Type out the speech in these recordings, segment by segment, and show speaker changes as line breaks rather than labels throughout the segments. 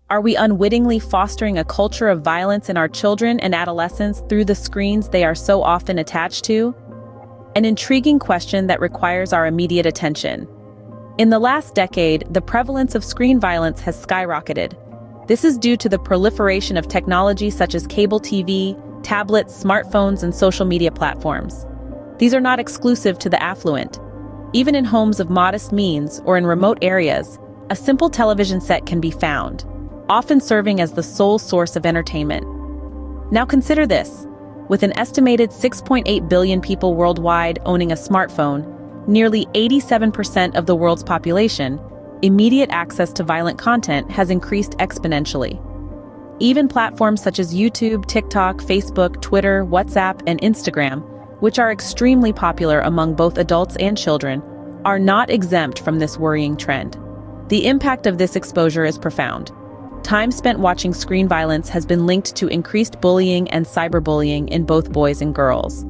Are we unwittingly fostering a culture of violence in our children and adolescents through the screens they are so often attached to? An intriguing question that requires our immediate attention. In the last decade, the prevalence of screen violence has skyrocketed. This is due to the proliferation of technology such as cable TV, tablets, smartphones, and social media platforms. These are not exclusive to the affluent. Even in homes of modest means or in remote areas, a simple television set can be found, often serving as the sole source of entertainment. Now consider this. With an estimated 6.8 billion people worldwide owning a smartphone, nearly 87% of the world's population, immediate access to violent content has increased exponentially. Even platforms such as YouTube, TikTok, Facebook, Twitter, WhatsApp, and Instagram, which are extremely popular among both adults and children, are not exempt from this worrying trend. The impact of this exposure is profound. Time spent watching screen violence has been linked to increased bullying and cyberbullying in both boys and girls.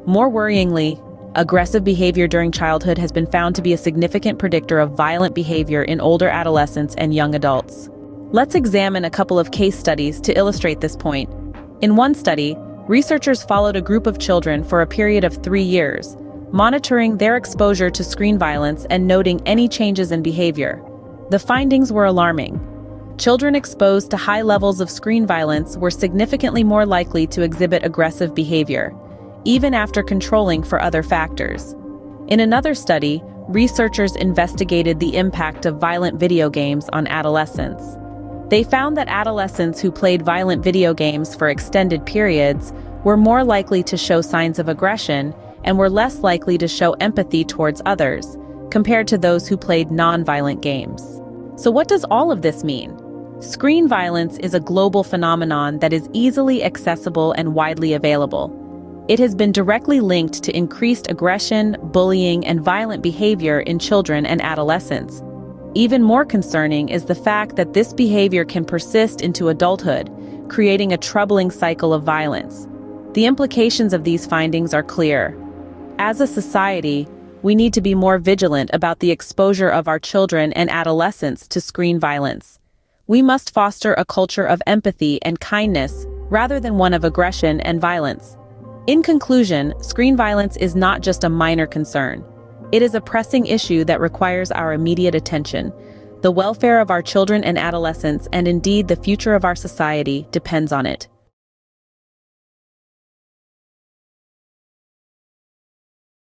More worryingly, aggressive behavior during childhood has been found to be a significant predictor of violent behavior in older adolescents and young adults. Let's examine a couple of case studies to illustrate this point. In one study, researchers followed a group of children for a period of 3 years, monitoring their exposure to screen violence and noting any changes in behavior. The findings were alarming. Children exposed to high levels of screen violence were significantly more likely to exhibit aggressive behavior, even after controlling for other factors. In another study, researchers investigated the impact of violent video games on adolescents. They found that adolescents who played violent video games for extended periods were more likely to show signs of aggression and were less likely to show empathy towards others, compared to those who played non-violent games. So what does all of this mean? Screen violence is a global phenomenon that is easily accessible and widely available. It has been directly linked to increased aggression, bullying, and violent behavior in children and adolescents. Even more concerning is the fact that this behavior can persist into adulthood, creating a troubling cycle of violence. The implications of these findings are clear. As a society, we need to be more vigilant about the exposure of our children and adolescents to screen violence. We must foster a culture of empathy and kindness rather than one of aggression and violence. In conclusion, screen violence is not just a minor concern. It is a pressing issue that requires our immediate attention. The welfare of our children and adolescents, and indeed the future of our society, depends on it.